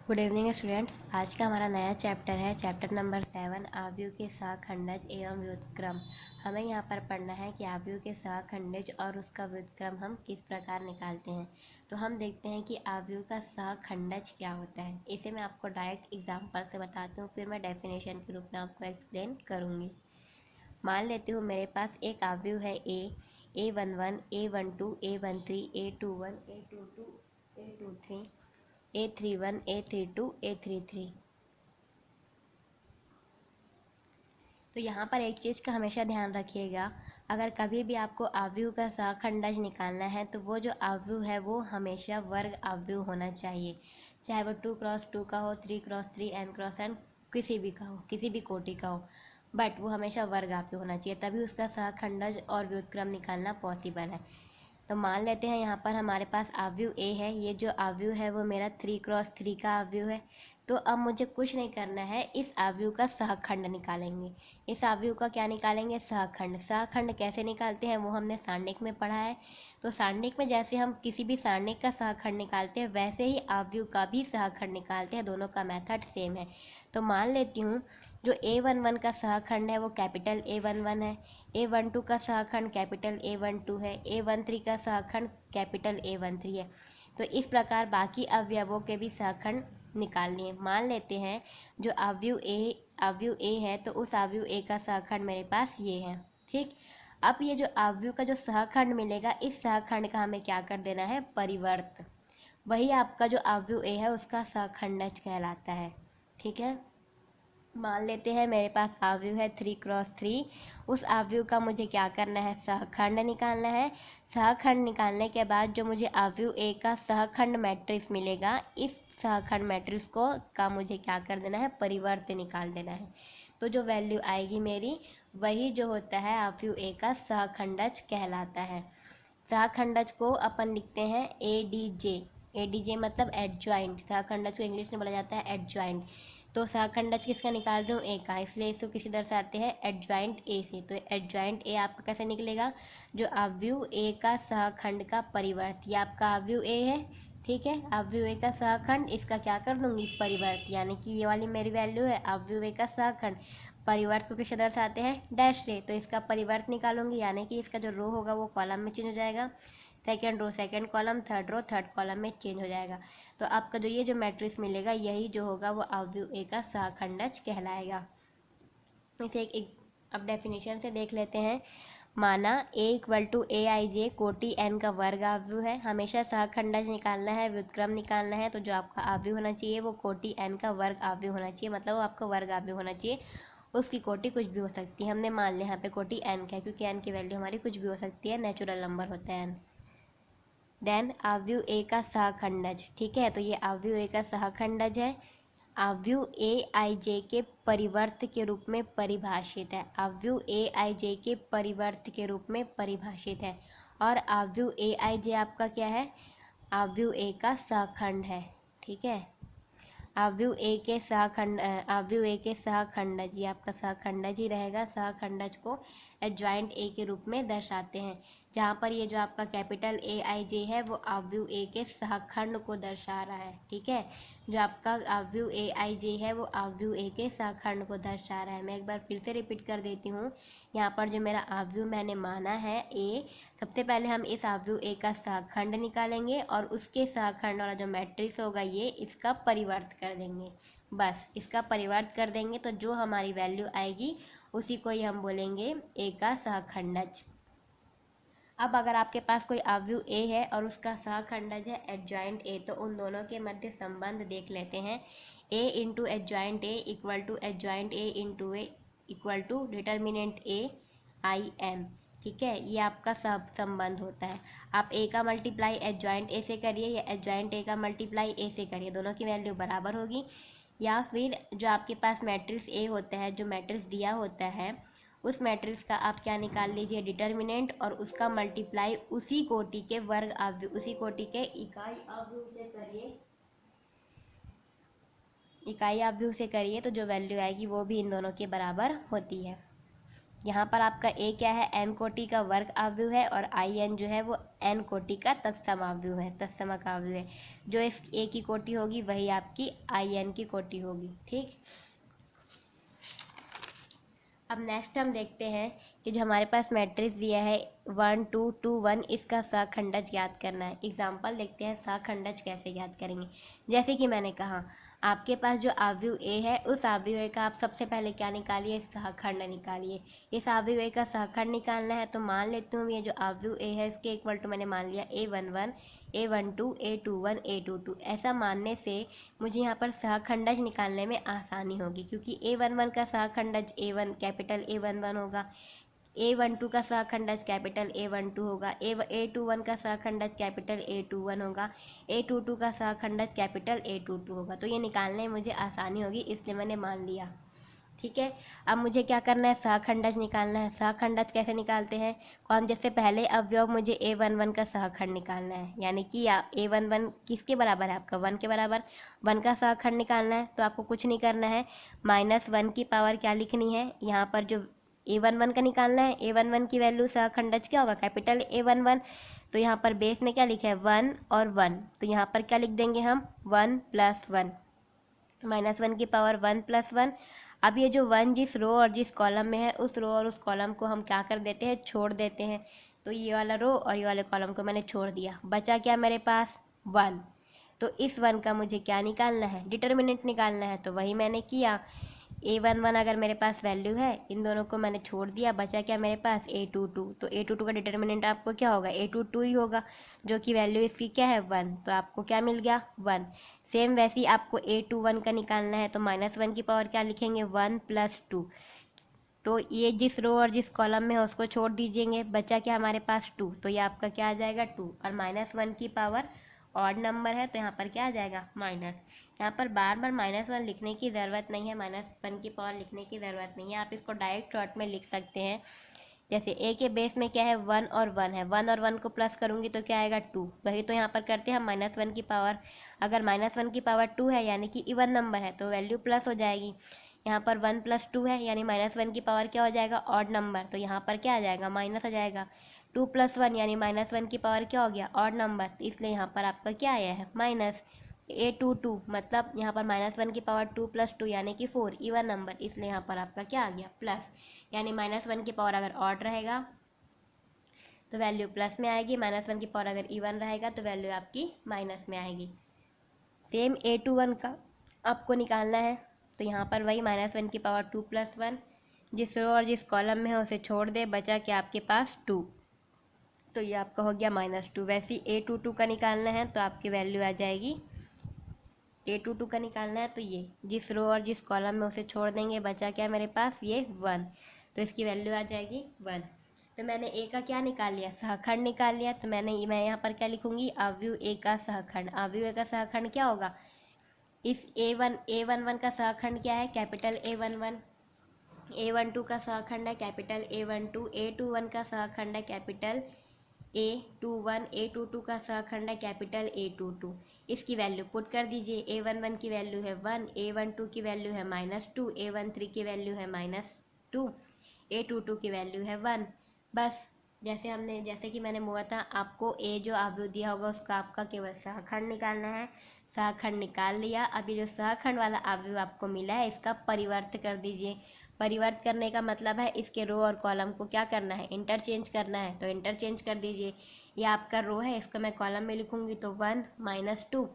Good evening students. आज का हमारा नया चैप्टर है चैप्टर नंबर 7 आव्यूह के सहखंडज एवं व्युत्क्रम। हमें यहाँ पर पढ़ना है कि आव्यूह के सहखंडज और उसका व्युत्क्रम हम किस प्रकार निकालते हैं। तो हम देखते हैं कि आव्यूह का सहखंडज क्या होता है। इसे मैं आपको डायरेक्ट एग्जाम्पल से बताती हूँ, फिर मैं डेफिनेशन के रूप में आपको एक्सप्लेन करूँगी। मान लेती हूँ मेरे पास एक आव्यूह है A11, A12, A13, A21, A22, A23, A31, A32, A33। तो यहाँ पर एक चीज़ का हमेशा ध्यान रखिएगा, अगर कभी भी आपको आव्यूह का सहखंडज निकालना है तो वो जो आव्यूह है वो हमेशा वर्ग आव्यूह होना चाहिए, चाहे वो 2x2 का हो, 3x3, n×n, किसी भी का हो, किसी भी कोटि का हो, बट वो हमेशा वर्ग आव्यूह होना चाहिए, तभी उसका सहखंडज और व्युत्क्रम निकालना पॉसिबल है। तो मान लेते हैं यहाँ पर हमारे पास आव्यूह ए है। ये जो आव्यूह है वो मेरा 3x3 का आव्यूह है। तो अब मुझे कुछ नहीं करना है, इस आव्यूह का सहखंड निकालेंगे। इस आव्यूह का क्या निकालेंगे? सहखंड। सहखंड कैसे निकालते हैं वो हमने सारणिक में पढ़ा है। तो सारणिक में जैसे हम किसी भी सारणिक का सहखंड निकालते हैं वैसे ही आव्यूह का भी सहखंड निकालते हैं। दोनों का मेथड सेम है। तो मान लेती हूँ जो A11 का सहखंड है वो कैपिटल A11 है, A12 का सहखंड कैपिटल A12 है, A13 का सहखंड कैपिटल A13 है। तो इस प्रकार बाकी अवयवों के भी सहखंड निकाल लिए। मान लेते हैं जो आव्यूह ए है तो उस आव्यूह ए का सहखंड मेरे पास ये है। ठीक, अब ये जो आव्यूह का जो सहखंड मिलेगा, इस सहखंड का हमें क्या कर देना है? परिवर्त। वही आपका जो आव्यूह ए है उसका सहखंडज कहलाता है। ठीक है, मान लेते हैं मेरे पास आव्यूह है 3x3। उस आव्यूह का मुझे क्या करना है? सहखंड निकालना है। सहखंड निकालने के बाद जो मुझे आव्यूह ए का सहखंड मैट्रिक्स मिलेगा, इस सहखंड मैट्रिक्स का मुझे क्या कर देना है? परिवर्त निकाल देना है। तो जो वैल्यू आएगी मेरी, वही जो होता है आव्यूह ए का सहखंडज कहलाता है। सहखंडज को अपन लिखते हैं ADJ। ADJ मतलब एडजॉइंट। सहखंडज को इंग्लिश में बोला जाता है एडजॉइंट। तो सहखंडज किसका निकाल रही हूँ? ए का, इसलिए इसको किसी दर्शाते हैं एडजॉइंट ए से। तो एडजॉइंट ए आपका कैसे निकलेगा? जो आव्यूह ए का सहखंड का परिवर्त, ये आपका आव्यूह ए है। ठीक है, आव्यूह ए का सहखंड, इसका क्या कर दूंगी? परिवर्त, यानी कि ये वाली मेरी वैल्यू है आव्यूह ए का सहखंड। परिवर्त को किसे दर्शाते हैं? डैश से। तो इसका परिवर्त निकालूंगी, यानी कि इसका जो रो होगा वो कॉलम में चेंज हो जाएगा। Second row second column, third row third column में चेंज हो जाएगा। तो आपका जो ये जो मैट्रिक्स मिलेगा, यही जो होगा वो आव्यूह ए का सहखंडज कहलाएगा। इसे अब डेफिनेशन से देख लेते हैं। माना A=AIJ कोटि n का वर्ग आव्यूह है। हमेशा सहखंडज निकालना है, व्युत्क्रम निकालना है, तो जो आपका आव्यूह होना चाहिए वो कोटि n का वर्ग आव्यूह होना चाहिए, मतलब वो आपका वर्ग आव्यूह होना चाहिए। उसकी कोटि कुछ भी हो सकती है। हमने मान लिया यहाँ पे कोटि n का है, क्योंकि n की वैल्यू हमारी कुछ भी हो सकती है, नेचुरल नंबर होता है n। देन आव्यूह ए का सहखंडज। ठीक है, तो ये आव्यूह ए का सहखंडज है। आव्यूह AIJ के परिवर्त के रूप में परिभाषित है। आव्यूह AIJ के परिवर्त के रूप में परिभाषित है। और आव्यूह AIJ आपका क्या है? आव्यूह ए का सहखंड है। ठीक है, आव्यूह ए के सहखंडज, ये आपका सहखंडज ही रहेगा। सहखंडज को एडजॉइंट ए के रूप में दर्शाते हैं, जहाँ पर ये जो आपका कैपिटल AIJ है वो आव्यूह ए के सहखंड को दर्शा रहा है। ठीक है, जो आपका आव्यूह AIJ है वो आव्यूह ए के सहखंड को दर्शा रहा है। मैं एक बार फिर से रिपीट कर देती हूँ। यहाँ पर जो मेरा आव्यूह मैंने माना है ए, सबसे पहले हम इस आव्यूह ए का सहखंड निकालेंगे और उसके सहखंड वाला जो मैट्रिक्स होगा ये इसका परिवर्त कर देंगे। बस इसका परिवर्त कर देंगे तो जो हमारी वैल्यू आएगी उसी को ही हम बोलेंगे ए का सहखंडज। अब अगर आपके पास कोई आव्यूह ए है और उसका सहखंडज है एडजॉइंट ए, तो उन दोनों के मध्य संबंध देख लेते हैं। A into adjoint A equal to adjoint A into A equal to determinant A I M. ठीक है, ये आपका सब संबंध होता है। आप ए का मल्टीप्लाई एडजॉइंट ए से करिए या एडजॉइंट ए का मल्टीप्लाई ए से करिए, दोनों की वैल्यू बराबर होगी। या फिर जो आपके पास मैट्रिक्स ए होता है, जो मैट्रिक्स दिया होता है, उस मैट्रिक्स का आप क्या निकाल लीजिए? डिटर्मिनेंट, और उसका मल्टीप्लाई उसी कोटि के वर्ग आव्यूह, उसी कोटि के इकाई आव्यूह से करिए। इकाई आव्यूह से करिए तो जो वैल्यू आएगी वो भी इन दोनों के बराबर होती है। यहाँ पर आपका ए क्या है, एन कोटि का वर्ग आव्यूह है, और आई एन जो है वो एन कोटि का तत्सम आव्यूह है, तत्समक आव्यूह है। जो इस ए की कोटि होगी वही आपकी आई एन की कोटि होगी। ठीक, अब नेक्स्ट हम देखते हैं कि जो हमारे पास मैट्रिक्स दिया है 1 2 2 1, इसका सहखंडज ज्ञात करना है। एग्जाम्पल देखते हैं सहखंडज कैसे ज्ञात करेंगे। जैसे कि मैंने कहा, आपके पास जो आव्यूह ए है उस आव्यूह ए का आप सबसे पहले क्या निकालिए, सहखंड निकालिए। इस आव्यूह ए का सहखंड निकालना है, तो मान लेती हूँ ये जो आव्यूह ए है इसके इक्वल टू मैंने मान लिया A11 A12 A21 A22। ऐसा मानने से मुझे यहाँ पर सहखंडज निकालने में आसानी होगी, क्योंकि A11 का सहखंडज A1 कैपिटल A11 होगा, A12 का सहखंडज कैपिटल A12 होगा, A21 का सहखंडज कैपिटल A21 होगा, A22 का सहखंडज कैपिटल A22 होगा। तो ये निकालने में मुझे आसानी होगी, इसलिए मैंने मान लिया। ठीक है, अब मुझे क्या करना है, सहखंडज निकालना है। सहखंडज कैसे निकालते हैं, कौन, जैसे पहले अवयव मुझे A11 का सहखंड निकालना है, यानी कि A11 किसके बराबर है, आपका 1 के बराबर, 1 का सहखंड निकालना है। तो आपको कुछ नहीं करना है, -1 की पावर क्या लिखनी है, यहाँ पर जो A11 का निकालना है, A11 की वैल्यू सहखंडज क्या होगा, कैपिटल A11। तो यहाँ पर बेस में क्या लिखा है, 1 और 1, तो यहाँ पर क्या लिख देंगे हम, 1 + 1, -1 की पावर 1 + 1। अब ये जो 1 जिस रो और जिस कॉलम में है, उस रो और उस कॉलम को हम क्या कर देते हैं, छोड़ देते हैं। तो ये वाला रो और ये वाले कॉलम को मैंने छोड़ दिया, बचा क्या मेरे पास, 1। तो इस 1 का मुझे क्या निकालना है, डिटर्मिनेंट निकालना है। तो वही मैंने किया, A11 अगर मेरे पास वैल्यू है, इन दोनों को मैंने छोड़ दिया, बचा क्या मेरे पास, A22। तो A22 का डिटर्मिनेंट आपको क्या होगा, A22 ही होगा, जो कि वैल्यू इसकी क्या है, 1। तो आपको क्या मिल गया, 1। सेम वैसे ही आपको A21 का निकालना है, तो -1 की पावर क्या लिखेंगे, 1 + 2। तो ये जिस रो और जिस कॉलम में है उसको छोड़ दीजिएंगे, बचा क्या हमारे पास, 2। तो ये आपका क्या आ जाएगा, 2। और -1 की पावर ऑड नंबर है, तो यहाँ पर क्या आ जाएगा, माइनस। यहाँ पर बार बार -1 लिखने की ज़रूरत नहीं है, -1 की पावर लिखने की ज़रूरत नहीं है, आप इसको डायरेक्ट शॉर्ट में लिख सकते हैं। जैसे ए के बेस में क्या है, 1 और 1 है, 1 और 1 को प्लस करूँगी तो क्या आएगा, 2। वही तो यहाँ पर करते हैं हम, -1 की पावर, अगर -1 की पावर 2 है यानी कि इवन नंबर है, तो वैल्यू प्लस हो जाएगी। यहाँ पर 1 + 2 है, यानी -1 की पावर क्या हो जाएगा, ऑड नंबर, तो यहाँ पर क्या आ जाएगा, माइनस आ जाएगा। 2 + 1 यानी -1 की पावर क्या हो गया, ऑड नंबर, इसलिए यहाँ पर आपका क्या आया है, माइनस। A22 मतलब यहाँ पर -1 की पावर 2 + 2 यानी कि 4, इवन नंबर, इसलिए यहाँ पर आपका क्या आ गया, प्लस। यानी -1 की पावर अगर ऑड रहेगा तो वैल्यू प्लस में आएगी, -1 की पावर अगर इवन रहेगा तो वैल्यू आपकी माइनस में आएगी। सेम A21 का आपको निकालना है, तो यहाँ पर वही -1 की पावर 2 + 1, जिस रो और जिस कॉलम में है उसे छोड़ दे, बचा कि आपके पास 2। तो ये आपका हो गया -2। वैसे ही A22 का निकालना है, तो आपकी वैल्यू आ जाएगी, A22 का निकालना है तो ये जिस रो और जिस कॉलम में उसे छोड़ देंगे, बचा क्या मेरे पास, ये 1। तो इसकी वैल्यू आ जाएगी 1। तो मैंने ए का क्या निकाल लिया, सहखंड निकाल लिया। तो मैं यहाँ पर क्या लिखूंगी, आव्यूह ए का सहखंड। आव्यूह ए का सहखंड क्या होगा, इस A11 का सहखंड क्या है, कैपिटल A11। A12 का सहखंड है कैपिटल A12। A21 का सहखंड है कैपिटल A21। A22 का सहखंड है कैपिटल A22। इसकी वैल्यू पुट कर दीजिए, A11 की वैल्यू है 1, A12 की वैल्यू है -2, A13 की वैल्यू है -2, A22 की वैल्यू है 1। बस जैसे कि मैंने बोला था, आपको ए जो आव्यूह दिया होगा उसका आपका केवल सहखंड निकालना है। सहखंड निकाल लिया, अभी जो सहखंड वाला आव्यूह आपको मिला है इसका परिवर्त कर दीजिए। परिवर्त करने का मतलब है इसके रो और कॉलम को क्या करना है, इंटरचेंज करना है। तो इंटरचेंज कर दीजिए, ये आपका रो है, इसको मैं कॉलम में लिखूंगी तो 1 -2,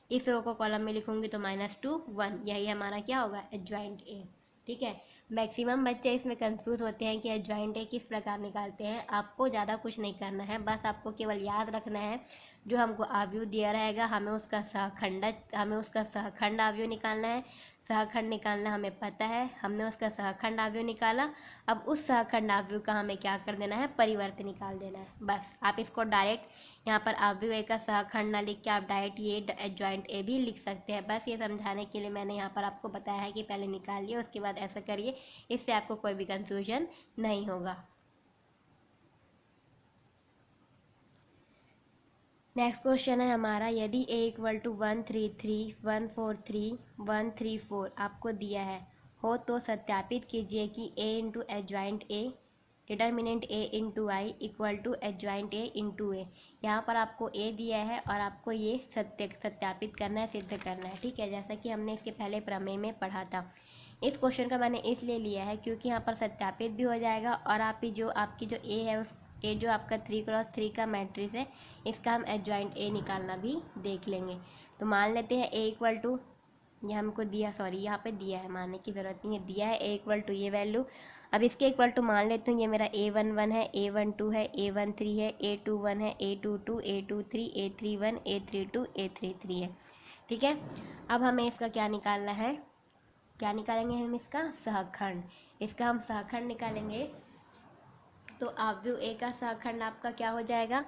इस रो को कॉलम में लिखूंगी तो -2 1, यही हमारा क्या होगा, एडजॉइंट ए। ठीक है, मैक्सिमम बच्चे इसमें कंफ्यूज होते हैं कि एडजॉइंट ए किस प्रकार निकालते हैं। आपको ज़्यादा कुछ नहीं करना है, बस आपको केवल याद रखना है जो हमको आव्यूह दिया रहेगा, हमें उसका सहखंड आव्यूह निकालना है। सहखंड निकालना हमें पता है, हमने उसका सहखंड आव्यूह निकाला। अब उस सहखंड आव्यूह का हमें क्या कर देना है, परिवर्त निकाल देना है। बस आप इसको डायरेक्ट यहाँ पर आव्यूह ए का सहखंड ना लिख के आप डायरेक्ट ये एडजॉइंट ए भी लिख सकते हैं। बस ये समझाने के लिए मैंने यहाँ पर आपको बताया है कि पहले निकालिए, उसके बाद ऐसा करिए, इससे आपको कोई भी कंफ्यूजन नहीं होगा। नेक्स्ट क्वेश्चन है हमारा, यदि a = 133 143 134 आपको दिया है हो तो सत्यापित कीजिए कि a × adjoint a determinant A into I equal to adjoint A into A. यहाँ पर आपको ए दिया है और आपको ये सत्यापित करना है, सिद्ध करना है, ठीक है, जैसा कि हमने इसके पहले प्रमेय में पढ़ा था। इस क्वेश्चन का मैंने इसलिए लिया है क्योंकि यहाँ पर सत्यापित भी हो जाएगा और आपकी जो ए है उस ए जो आपका 3x3 का मैट्रिक्स है, इसका हम एडजॉइंट ए निकालना भी देख लेंगे। तो मान लेते हैं ए इक्वल टू, ये हमको दिया, सॉरी यहाँ पे दिया है, मानने की ज़रूरत नहीं है, दिया है ए इक्वल टू ये वैल्यू। अब इसके इक्वल टू मान लेते हैं, ये मेरा A11 है, A12 है, A13 है, A21 है, A22, A23, A31, A32, A33 है, ठीक है। अब हमें इसका क्या निकालना है, क्या निकालेंगे हम, इसका सहखंड। इसका हम सहखंड निकालेंगे तो आव्यूह ए का सहखंड आपका क्या हो जाएगा,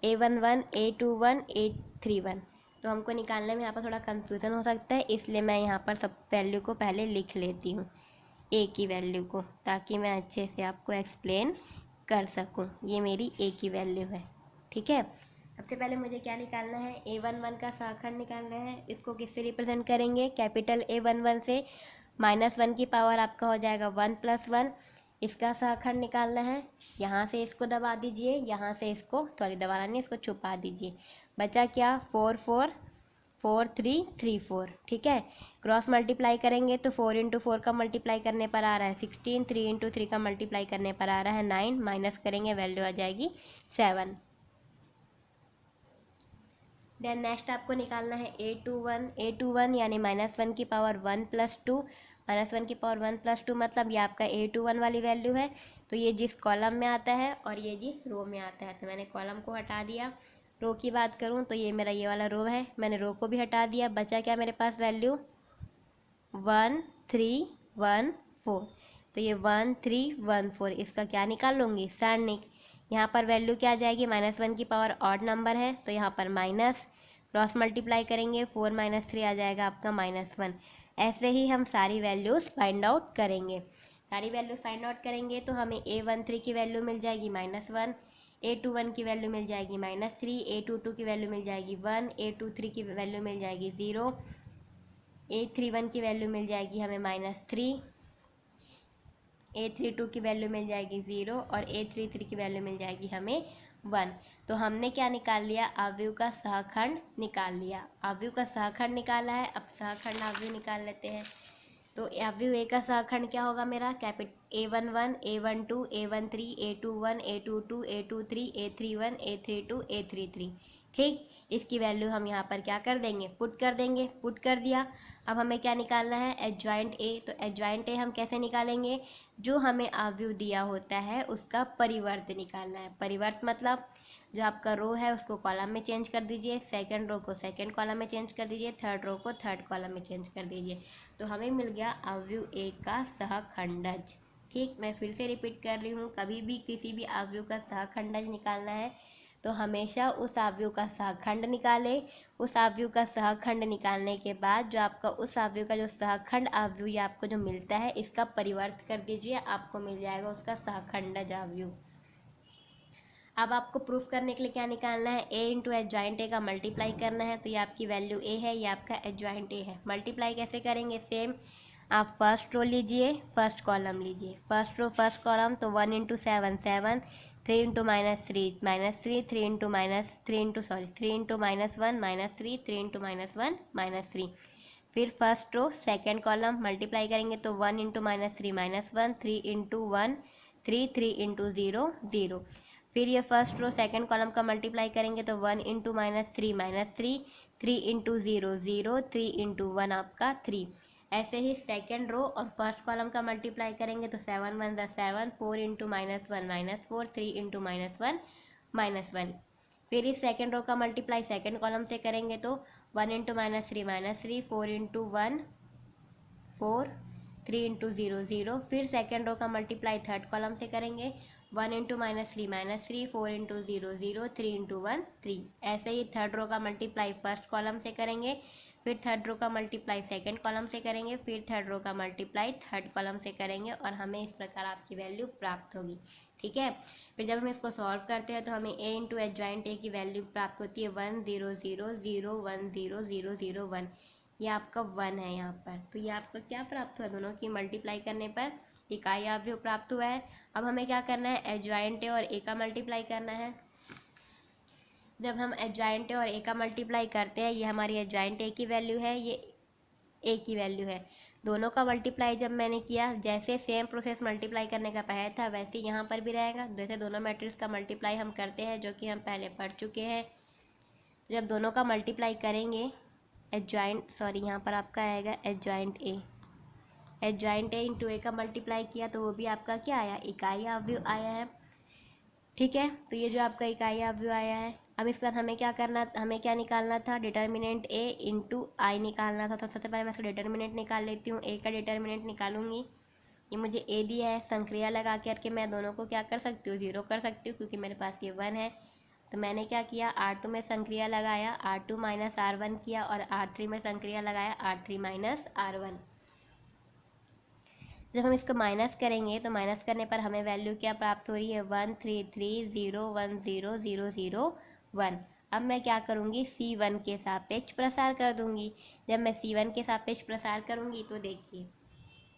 A11, A21, A31। तो हमको निकालने में यहाँ पर थोड़ा कन्फ्यूज़न हो सकता है, इसलिए मैं यहाँ पर सब वैल्यू को पहले लिख लेती हूँ, ए की वैल्यू को, ताकि मैं अच्छे से आपको एक्सप्लेन कर सकूँ। ये मेरी ए की वैल्यू है, ठीक है। सबसे पहले मुझे क्या निकालना है, A11 का सहखंड निकालना है। इसको किससे रिप्रेजेंट करेंगे, कैपिटल A11 से। -1 की पावर आपका हो जाएगा 1 + 1। इसका सहखंड निकालना है, यहाँ से इसको दबा दीजिए, यहाँ से इसको, सॉरी दबाना नहीं, इसको छुपा दीजिए। बचा क्या, 4 4 4 3 3 4, ठीक है। क्रॉस मल्टीप्लाई करेंगे तो 4 × 4 का मल्टीप्लाई करने पर आ रहा है 16, 3 × 3 का मल्टीप्लाई करने पर आ रहा है 9, माइनस करेंगे वैल्यू आ जाएगी 7। देन नेक्स्ट आपको निकालना है A21 यानी -1 की पावर 1 + 2, -1 की पावर 1 + 2 मतलब ये आपका A21 वाली वैल्यू है। तो ये जिस कॉलम में आता है और ये जिस रो में आता है, तो मैंने कॉलम को हटा दिया। रो की बात करूँ तो ये मेरा ये वाला रो है, मैंने रो को भी हटा दिया। बचा क्या मेरे पास वैल्यू, 1 3 1 4। तो ये 1 3 1 4, इसका क्या निकाल लूँगी, सारणिक। यहाँ पर वैल्यू क्या आ जाएगी, -1 की पावर ऑड नंबर है तो यहाँ पर माइनस, क्रॉस मल्टीप्लाई करेंगे 4 - 3 आ जाएगा आपका -1। ऐसे ही हम सारी वैल्यूज़ फाइंड आउट करेंगे। सारी वैल्यूज़ फाइंड आउट करेंगे तो हमें A13 की वैल्यू मिल जाएगी -1, A21 की वैल्यू मिल जाएगी -3, A22 की वैल्यू मिल जाएगी 1, A23 की वैल्यू मिल जाएगी 0, A31 की वैल्यू मिल जाएगी हमें -3, A32 की वैल्यू मिल जाएगी 0 और A33 की वैल्यू मिल जाएगी हमें 1। तो हमने क्या निकाल लिया, आव्यूह का सहखंड निकाल लिया। आव्यूह का सहखंड निकाला है, अब सहखंड आव्यूह निकाल लेते हैं। तो आव्यूह ए का सहखंड क्या होगा मेरा, A11 A12 A13 A21 A22 A23 A31 A32 A33, ठीक। इसकी वैल्यू हम यहाँ पर क्या कर देंगे, पुट कर देंगे। पुट कर दिया। अब हमें क्या निकालना है, एडजॉइंट ए। तो एडजॉइंट ए हम कैसे निकालेंगे, जो हमें आव्यूह दिया होता है उसका परिवर्त निकालना है। परिवर्त मतलब जो आपका रो है उसको कॉलम में चेंज कर दीजिए, सेकंड रो को सेकंड कॉलम में चेंज कर दीजिए, थर्ड रो को थर्ड कॉलम में चेंज कर दीजिए। तो हमें मिल गया आव्यूह ए का सहखंडज, ठीक। मैं फिर से रिपीट कर रही हूँ, कभी भी किसी भी आव्यूह का सहखंडज निकालना है तो हमेशा उस आव्यूह का सहखंड निकालें। उस आव्यूह का सहखंड निकालने के बाद जो आपका उस आव्यूह का जो सहखंड आव्यूह या आपको जो मिलता है, इसका परिवर्त कर दीजिए, आपको मिल जाएगा उसका सहखंडज आव्यूह। अब आपको प्रूफ करने के लिए क्या निकालना है, ए इंटू एडजॉइंट ए का मल्टीप्लाई करना है। तो ये आपकी वैल्यू ए है, ये आपका एडजॉइंट ए है। मल्टीप्लाई कैसे करेंगे, सेम आप फर्स्ट रो लीजिए, फर्स्ट कॉलम लीजिए, फर्स्ट रो फर्स्ट कॉलम। तो 1 × 7 7, 3 × -3 -3, 3 × -1 -3, 3 × -1 -3। फिर first row second column multiply करेंगे तो 1 × -3 -1, 3 × 1 3, 3 × 0 0। फिर ये फर्स्ट रो सेकंड कॉलम का मल्टीप्लाई करेंगे तो 1 × -3 -3, 3 × 0 0, 3 × 1 आपका 3। ऐसे ही सेकंड रो और फर्स्ट कॉलम का मल्टीप्लाई करेंगे तो 7 1 7, 4 × -1 -4, 3 × -1 -1। फिर इस सेकंड रो का मल्टीप्लाई सेकंड कॉलम से करेंगे तो 1 × -3 -3, 4 × 1 4, 3 × 0 0। फिर सेकंड रो का मल्टीप्लाई थर्ड कॉलम से करेंगे 1 × -3 -3, 4 × 0 0, 3 × 1 3। ऐसे ही थर्ड रो का मल्टीप्लाई फर्स्ट कॉलम से करेंगे, फिर थर्ड रो का मल्टीप्लाई सेकंड कॉलम से करेंगे, फिर थर्ड रो का मल्टीप्लाई थर्ड कॉलम से करेंगे और हमें इस प्रकार आपकी वैल्यू प्राप्त होगी, ठीक है। फिर जब हम इसको सॉल्व करते हैं तो हमें ए इंटू एडजॉइंट ए की वैल्यू प्राप्त होती है 1 0 0 0 1 0 0 0 1। ये आपका 1 है यहाँ पर। तो ये आपका क्या प्राप्त हुआ, दोनों की मल्टीप्लाई करने पर इकाई अवयव प्राप्त हुआ है। अब हमें क्या करना है, एडजॉइंट ए और ए का मल्टीप्लाई करना है। जब हम एडजॉइंट ए और ए का मल्टीप्लाई करते हैं, ये हमारी एडजॉइंट ए की वैल्यू है, ये ए की वैल्यू है। दोनों का मल्टीप्लाई जब मैंने किया, जैसे सेम प्रोसेस मल्टीप्लाई करने का पहले था वैसे यहाँ पर भी रहेगा। जैसे दोनों मैट्रिक्स का मल्टीप्लाई हम करते हैं, जो कि हम पहले पढ़ चुके हैं। जब दोनों का मल्टीप्लाई करेंगे, यहाँ पर आपका आएगा एडजॉइंट ए इंटू ए का मल्टीप्लाई किया तो वो भी आपका क्या आया, इकाई अवयव आया है। ठीक है, तो ये जो आपका इकाई अवयव आया है। अब इसके बाद हमें क्या करना, हमें क्या निकालना था, डिटर्मिनेंट ए इंटू आई निकालना था। तो सबसे पहले मैं इसका डिटर्मिनेंट निकाल लेती हूँ, ए का डिटर्मिनेंट निकालूंगी। ये मुझे ए दिया है, संक्रिया लगा करके मैं दोनों को क्या कर सकती हूँ, 0 कर सकती हूँ, क्योंकि मेरे पास ये 1 है। तो मैंने क्या किया, R2 में संक्रिया लगाया, R2 माइनस R1 किया, और R3 में संक्रिया लगाया, R3 माइनस R1। जब हम इसको माइनस करेंगे तो माइनस करने पर हमें वैल्यू क्या प्राप्त हो रही है, 133010001। अब मैं क्या करूँगी, C1 के सापेक्ष प्रसार कर दूँगी। जब मैं C1 के सापेक्ष प्रसार करूँगी तो देखिए,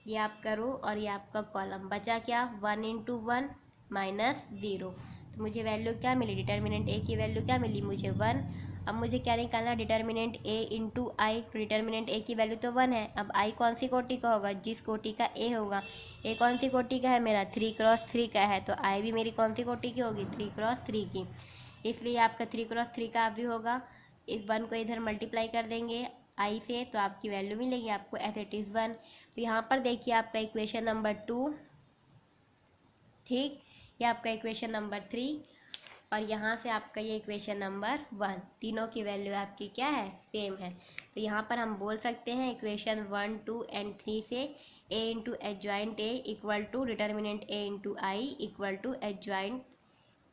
ये आपका रो और ये आपका कॉलम बचा क्या, 1 इंटू 1 माइनस 0। तो मुझे वैल्यू क्या मिली, डिटर्मिनेंट ए की वैल्यू क्या मिली मुझे, 1। अब मुझे क्या निकालना, determinant A into I. Determinant ए की वैल्यू तो 1 है। अब आई कौन सी कोटि का होगा, जिस कोटि का ए होगा। ए कौन सी कोटि का है, मेरा 3x3 का है। तो आई भी मेरी कौन सी कोटि की होगी, 3x3 की। इसलिए आपका 3x3 का अवयव होगा। इस 1 को इधर मल्टीप्लाई कर देंगे आई से, तो आपकी वैल्यू मिलेगी आपको एज इट इज़ 1। तो यहाँ पर देखिए आपका इक्वेशन नंबर 2, ठीक, ये आपका इक्वेशन नंबर 3, और यहाँ से आपका ये इक्वेशन नंबर 1, तीनों की वैल्यू आपकी क्या है, सेम है। तो यहाँ पर हम बोल सकते हैं इक्वेशन 1, 2 एंड 3 से A into adjoint A equal to determinant A into I equal to adjoint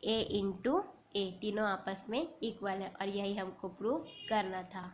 A into A, तीनों आपस में इक्वल है, और यही हमको प्रूव करना था।